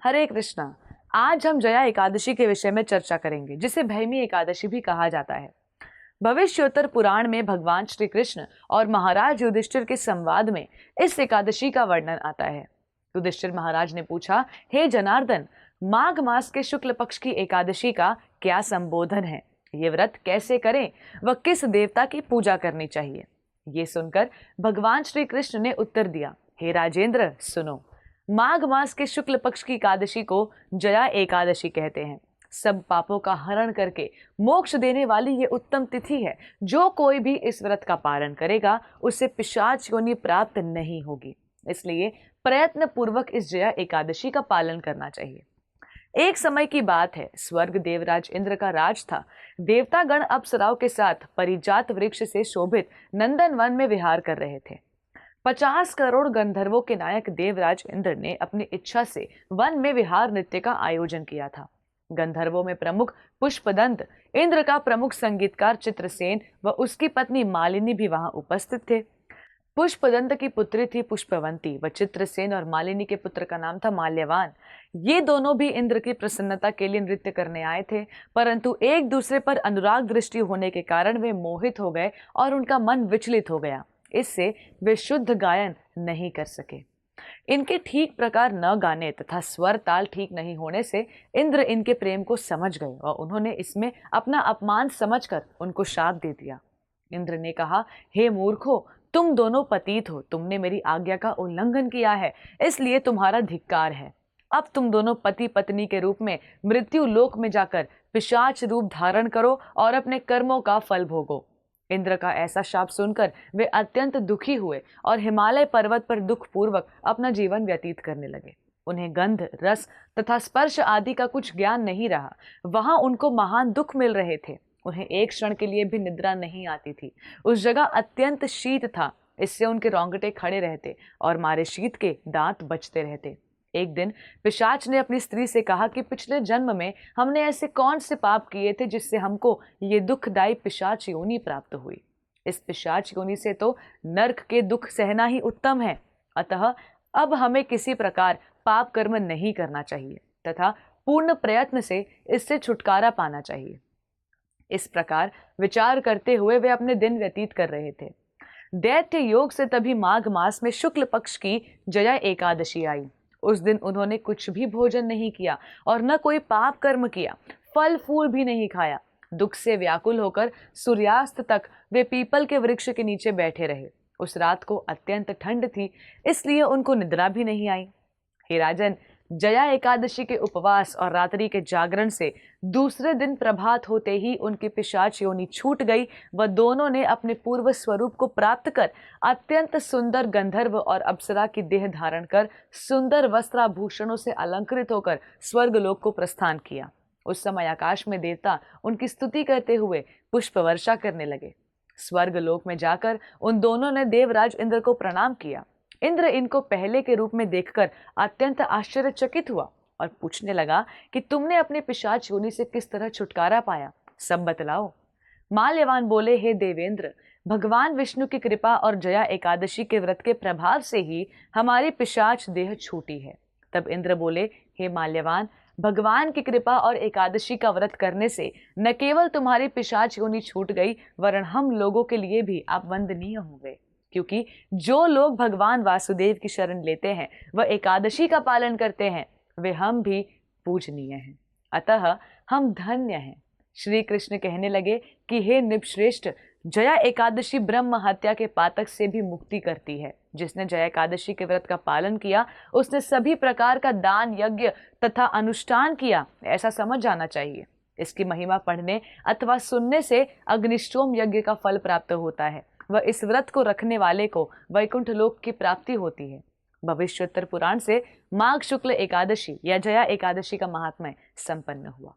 हरे कृष्णा। आज हम जया एकादशी के विषय में चर्चा करेंगे, जिसे भैमी एकादशी भी कहा जाता है। भविष्योत्तर पुराण में भगवान श्री कृष्ण और महाराज युधिष्ठिर के संवाद में इस एकादशी का वर्णन आता है। युधिष्ठिर महाराज ने पूछा, हे जनार्दन, माघ मास के शुक्ल पक्ष की एकादशी का क्या संबोधन है? ये व्रत कैसे करें व किस देवता की पूजा करनी चाहिए? ये सुनकर भगवान श्री कृष्ण ने उत्तर दिया, हे राजेंद्र, सुनो। माघ मास के शुक्ल पक्ष की एकादशी को जया एकादशी कहते हैं। सब पापों का हरण करके मोक्ष देने वाली ये उत्तम तिथि है। जो कोई भी इस व्रत का पालन करेगा उसे पिशाच योनि प्राप्त नहीं होगी। इसलिए प्रयत्न पूर्वक इस जया एकादशी का पालन करना चाहिए। एक समय की बात है, स्वर्ग देवराज इंद्र का राज था। देवतागण अप्सराओं के साथ परिजात वृक्ष से शोभित नंदन वन में विहार कर रहे थे। 50 करोड़ गंधर्वों के नायक देवराज इंद्र ने अपनी इच्छा से वन में विहार नृत्य का आयोजन किया था। गंधर्वों में प्रमुख पुष्पदंत, इंद्र का प्रमुख संगीतकार चित्रसेन व उसकी पत्नी मालिनी भी वहां उपस्थित थे। पुष्पदंत की पुत्री थी पुष्पवंती व चित्रसेन और मालिनी के पुत्र का नाम था माल्यवान। ये दोनों भी इंद्र की प्रसन्नता के लिए नृत्य करने आए थे, परंतु एक दूसरे पर अनुराग दृष्टि होने के कारण वे मोहित हो गए और उनका मन विचलित हो गया। इससे वे शुद्ध गायन नहीं कर सके। इनके ठीक प्रकार न गाने तथा स्वर ताल ठीक नहीं होने से इंद्र इनके प्रेम को समझ गए और उन्होंने इसमें अपना अपमान समझकर उनको शाप दे दिया। इंद्र ने कहा, हे मूर्खो, तुम दोनों पतित हो। तुमने मेरी आज्ञा का उल्लंघन किया है, इसलिए तुम्हारा धिक्कार है। अब तुम दोनों पति पत्नी के रूप में मृत्यु लोक में जाकर पिशाच रूप धारण करो और अपने कर्मों का फल भोगो। इंद्र का ऐसा शाप सुनकर वे अत्यंत दुखी हुए और हिमालय पर्वत पर दुख पूर्वक अपना जीवन व्यतीत करने लगे। उन्हें गंध, रस तथा स्पर्श आदि का कुछ ज्ञान नहीं रहा। वहां उनको महान दुख मिल रहे थे। उन्हें एक क्षण के लिए भी निद्रा नहीं आती थी। उस जगह अत्यंत शीत था, इससे उनके रोंगटे खड़े रहते और मारे शीत के दांत बचते रहते। एक दिन पिशाच ने अपनी स्त्री से कहा कि पिछले जन्म में हमने ऐसे कौन से पाप किए थे जिससे हमको ये दुखदायी पिशाच योनि प्राप्त हुई। इस पिशाच योनि से तो नरक के दुख सहना ही उत्तम है। अतः अब हमें किसी प्रकार पाप कर्म नहीं करना चाहिए तथा पूर्ण प्रयत्न से इससे छुटकारा पाना चाहिए। इस प्रकार विचार करते हुए वे अपने दिन व्यतीत कर रहे थे। दैत्य योग से तभी माघ मास में शुक्ल पक्ष की जया एकादशी आई। उस दिन उन्होंने कुछ भी भोजन नहीं किया और न कोई पाप कर्म किया, फल फूल भी नहीं खाया। दुख से व्याकुल होकर सूर्यास्त तक वे पीपल के वृक्ष के नीचे बैठे रहे। उस रात को अत्यंत ठंड थी, इसलिए उनको निद्रा भी नहीं आई। हे राजन, जया एकादशी के उपवास और रात्रि के जागरण से दूसरे दिन प्रभात होते ही उनकी पिशाच योनि छूट गई व दोनों ने अपने पूर्व स्वरूप को प्राप्त कर अत्यंत सुंदर गंधर्व और अप्सरा की देह धारण कर सुंदर वस्त्राभूषणों से अलंकृत होकर स्वर्गलोक को प्रस्थान किया। उस समय आकाश में देवता उनकी स्तुति करते हुए पुष्प वर्षा करने लगे। स्वर्गलोक में जाकर उन दोनों ने देवराज इंद्र को प्रणाम किया। इंद्र इनको पहले के रूप में देखकर अत्यंत आश्चर्यचकित हुआ और पूछने लगा कि तुमने अपने पिशाच योनि से किस तरह छुटकारा पाया, सब बतलाओ। माल्यवान बोले, हे देवेंद्र, भगवान विष्णु की कृपा और जया एकादशी के व्रत के प्रभाव से ही हमारी पिशाच देह छूटी है। तब इंद्र बोले, हे माल्यवान, भगवान की कृपा और एकादशी का व्रत करने से न केवल तुम्हारी पिशाच योनि छूट गई, वरन हम लोगों के लिए भी आप वंदनीय हो गए। क्योंकि जो लोग भगवान वासुदेव की शरण लेते हैं वह एकादशी का पालन करते हैं, वे हम भी पूजनीय हैं। अतः हम धन्य हैं। श्री कृष्ण कहने लगे कि हे नृपश्रेष्ठ, जया एकादशी ब्रह्म हत्या के पातक से भी मुक्ति करती है। जिसने जया एकादशी के व्रत का पालन किया उसने सभी प्रकार का दान, यज्ञ तथा अनुष्ठान किया, ऐसा समझ जाना चाहिए। इसकी महिमा पढ़ने अथवा सुनने से अग्निष्टोम यज्ञ का फल प्राप्त होता है। वह इस व्रत को रखने वाले को वैकुंठ लोक की प्राप्ति होती है। भविष्योत्तर पुराण से माघ शुक्ल एकादशी या जया एकादशी का महात्म्य संपन्न हुआ।